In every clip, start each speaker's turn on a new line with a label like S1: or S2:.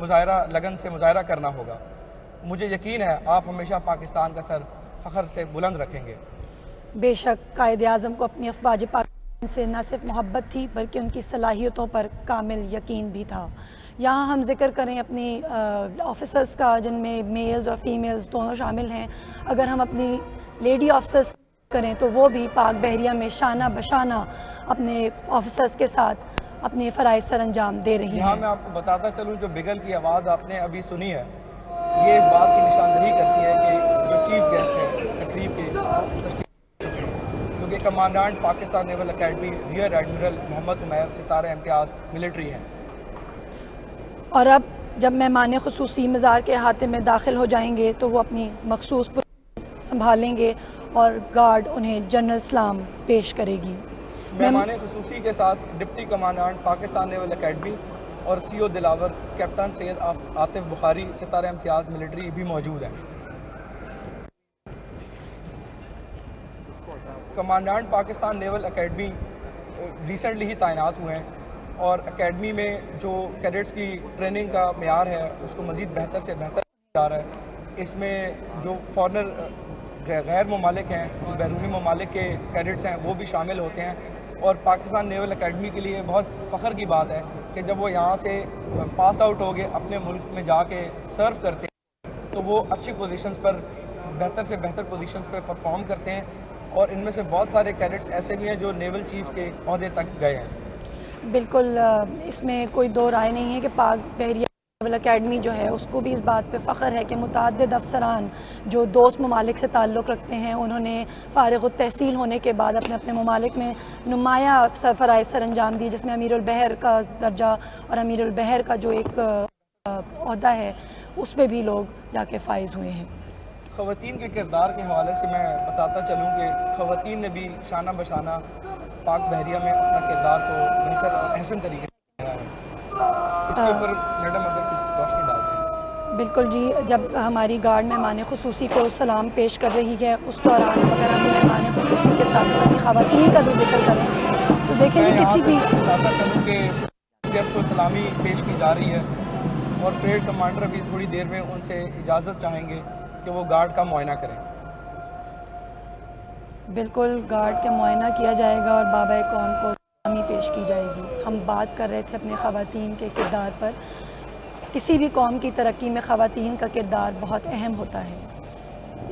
S1: लगन से मुजाहरा करना होगा। मुझे यकीन है आप हमेशा पाकिस्तान का सर फ़ख्र से बुलंद रखेंगे।
S2: बेशक कायद आज़म को अपनी अफवाज पाकिस्तान से न सिर्फ मोहब्बत थी बल्कि उनकी सलाहियतों पर कामिल यकीन भी था। यहाँ हम जिक्र करें अपनी ऑफिसर्स का जिनमें मेल्स और फीमेल्स दोनों शामिल हैं। अगर हम अपनी लेडी ऑफिसर्स करें तो वो भी पाक बहरिया में शाना बशाना अपने ऑफिसर्स के साथ अपने फ़राइज़ सर अंजाम दे रही हैं।
S1: यहाँ मैं आपको बताता चलूँ, जो बिगल की आवाज़ आपने अभी सुनी है, ये इस बात की निशानदही करती है कि जो चीफ गेस्ट है तकरीब के, क्योंकि commandant Pakistan Naval Academy rear admiral Mohammad Umair Sitara Imtiaz military हैं।
S2: और अब जब मेहमान ख़ुसूसी मज़ार के अहाते में दाखिल हो जाएंगे तो वो अपनी मखसूस संभालेंगे और गार्ड उन्हें जनरल सलाम पेश करेगी।
S1: मेहमान ख़ुसूसी के साथ deputy commandant Pakistan Naval Academy और CO Dilawar captain Syed Atif Bukhari Sitara Imtiaz military भी मौजूद हैं। Commandant Pakistan Naval Academy recently ही तैनात हुए हैं और एकेडमी में जो कैडेट्स की ट्रेनिंग का मेयार है उसको मज़ीद बेहतर से बेहतर जा रहा है। इसमें जो फॉरनर गैर ममालिक हैं, जो बैरूनी ममालिक के कैडेट्स हैं, वो भी शामिल होते हैं। और पाकिस्तान नेवल अकेडमी के लिए बहुत फ़ख्र की बात है कि जब वो यहाँ से पास आउट हो गए अपने मुल्क में जाके सर्व करते हैं तो वो अच्छी पोजीशंस पर, बेहतर से बेहतर पोजीशंस पर परफॉर्म करते हैं। और इनमें से बहुत सारे कैडेट्स ऐसे भी हैं जो नेवल चीफ़ के ओहदे तक गए हैं।
S2: बिल्कुल, इसमें कोई दो राय नहीं है कि पाक बहरिया नेवल अकेडमी जो है उसको भी इस बात पे फ़ख्र है कि मुतअद्दिद अफसरान जो दोस्त ममालिक से ताल्लुक़ रखते हैं उन्होंने फ़ारिग़ तहसील होने के बाद अपने अपने ममालिक में नुमाया फ़राइज़ सर अंजाम दी, जिसमें अमीरुल बहर का दर्जा और अमीरुल बहर का जो एक ओहदा है उस पर भी लोग जाके फ़ाइज़ हुए हैं।
S1: ख़वातीन के किरदार के हवाले से मैं बताता चलूँ कि ख़वातीन ने भी शाना बशाना पाक बहरिया में अपना किरदार को बेहतर और अहसन तरीके से किया है। इसके ऊपर मैडम अगर कुछ रोशनी डालते हैं।
S2: बिल्कुल जी, जब हमारी गार्ड मेहमान ख़ुसूसी को सलाम पेश कर रही है उस दौरान अगर हम मेहमान ख़ुसूसी के साथ अपनी ख़वातीन का भी जिक्र करें तो देखें कि किसी भी
S1: बताता चलूँ कि गेस्ट को सलामी पेश की जा रही है और परेड कमांडर अभी थोड़ी देर में उनसे इजाज़त चाहेंगे कि वो गार्ड का मुआयना करें।
S2: बिल्कुल, गार्ड का मुआयना किया जाएगा और बाबा कौम को सलामी पेश की जाएगी। हम बात कर रहे थे अपने ख़वातीन के किरदार पर। किसी भी कौम की तरक्की में ख़वातीन का किरदार बहुत अहम होता है।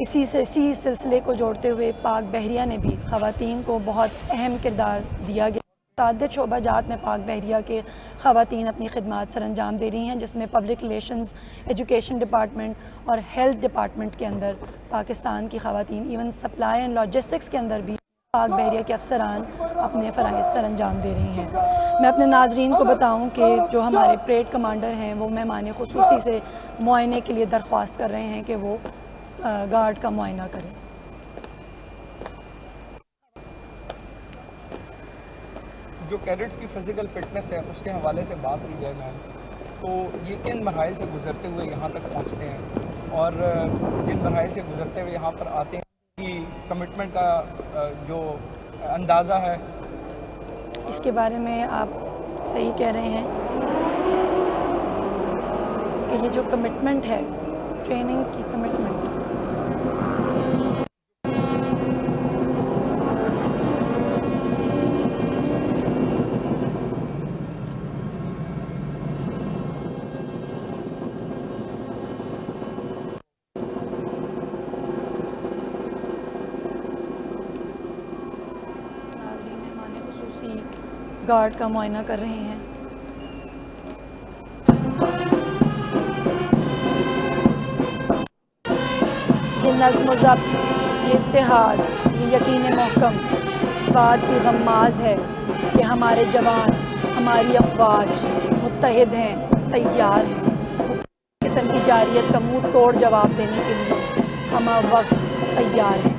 S2: इसी सिलसिले को जोड़ते हुए पाक बहरिया ने भी ख़वातीन को बहुत अहम किरदार दिया गया। मुतअद्दिद शोबाजात में पाक बहरिया के ख़वातीन अपनी खिदमात सर अंजाम दे रही हैं, जिसमें पब्लिक रिलेशंस, एजुकेशन डिपार्टमेंट और हेल्थ डिपार्टमेंट के अंदर पाकिस्तान की ख़वातीन, इवन सप्लाई एंड लॉजिस्टिक्स के अंदर भी पाक बहरिया के अफसरान अपने फ़राइज़ सर अंजाम दे रही हैं। मैं अपने नाजरीन को बताऊं कि जो हमारे परेड कमांडर हैं वो मेहमान ख़ुसूसी से मुआयने के लिए दरख्वास्त कर रहे हैं कि वो गार्ड का मुआयना करें।
S1: जो कैडेट्स की फ़िज़िकल फ़िटनेस है उसके हवाले से बात की जाए मैम, तो ये किन मराइल से गुज़रते हुए यहाँ तक पहुँचते हैं और जिन मराइल से गुज़रते हुए यहाँ पर आते हैं कि कमिटमेंट का जो अंदाज़ा है,
S2: इसके बारे में आप सही कह रहे हैं कि ये जो कमिटमेंट है, ट्रेनिंग की कमिटमेंट, गार्ड का मुआयना कर रहे हैं। ये नज़्म ज़ब्त, ये इत्तेहाद, ये यकीन महकम इस बात की गम्माज़ है कि हमारे जवान, हमारी अफवाज मुत्तहिद हैं, तैयार हैं। किस्म की जारियत का मुँह तोड़ जवाब देने के लिए हम वक्त तैयार हैं।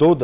S3: 2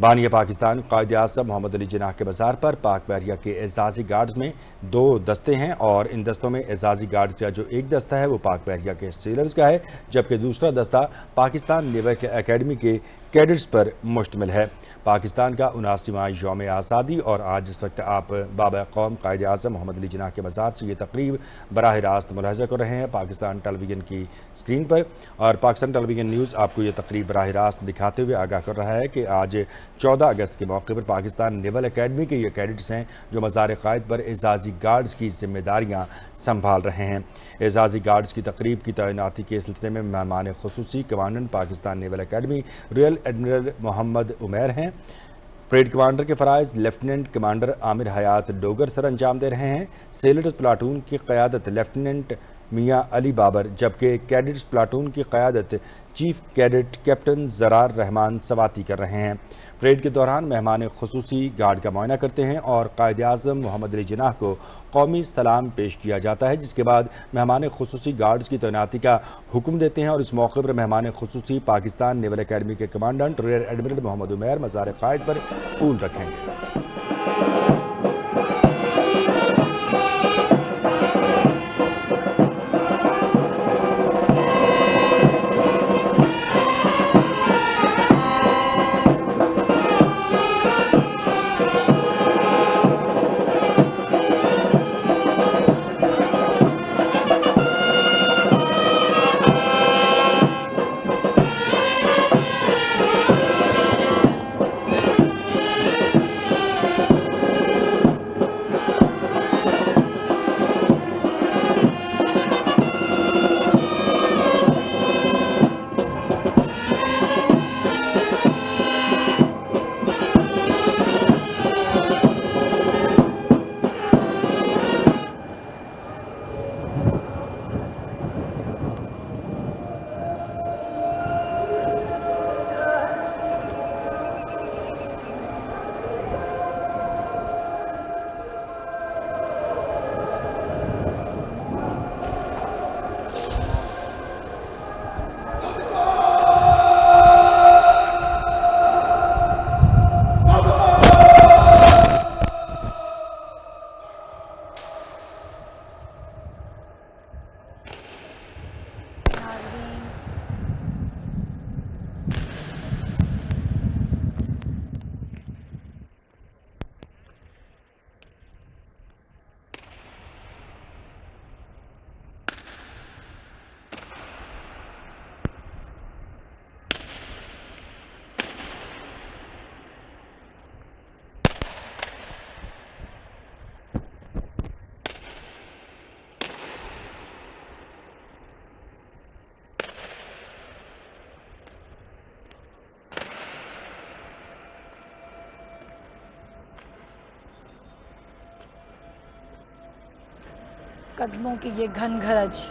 S3: बानी पाकिस्तान कायद आज़म मोहम्मद अली जिन्नाह के मज़ार पर पाक बहरिया के एजाज़ी गार्ड्स में 2 दस्ते हैं और इन दस्तों में एजाज़ी गार्ड्स का जो एक दस्ता है वो पाक बहरिया के सेलर्स का है, जबकि दूसरा दस्ता पाकिस्तान नेवल एकेडमी के कैडेट्स पर मुश्तमिल है। पाकिस्तान का 79वां यौम आज़ादी और आज इस वक्त आप बाबा कौम कायद आज़म मोहम्मद अली जिन्नाह के मज़ार से ये तकरीब बराह रास्त मुलाहिज़ा कर रहे हैं पाकिस्तान टेलीविज़न की स्क्रीन पर। और पाकिस्तान टेलीविज़न न्यूज़ आपको ये तकरीब बराह रास्त दिखाते हुए आगाह कर रहा है कि आज 14 अगस्त के मौके पर पाकिस्तान नेवल एकेडमी के ये कैडेट्स हैं जो मज़ार क़ायद पर एजाज़ी गार्ड्स की जिम्मेदारियाँ संभाल रहे हैं। एजाज़ी गार्ड्स की तकरीब की तैनाती के सिलसिले में मेहमान खुसूसी commandant Pakistan naval Academy rear admiral Mohammad Umair हैं। परेड कमांडर के फ़राइज़ लेफ्टिनेंट कमांडर आमिर हयात डोगर सर अंजाम दे रहे हैं। सेलर्स प्लाटून की क़यादत लेफ्टिनेंट मियाँ अली बाबर, जबकि कैडेट्स प्लाटून की क़यादत chief cadet captain Zarar Rehman Swati कर रहे हैं। परेड के दौरान मेहमान खुसूसी गार्ड का मुआयना करते हैं और कायद आज़म मोहम्मद अली जिन्नाह को कौमी सलाम पेश किया जाता है, जिसके बाद मेहमान खुसूसी गार्ड्स की तैनाती का हुक्म देते हैं और इस मौके पर मेहमान खुसूसी पाकिस्तान नेवल एकेडमी के commandant rear admiral Mohammad Umair Mazar Quaid पर फूल रखेंगे।
S2: कदमों की ये घन घरज,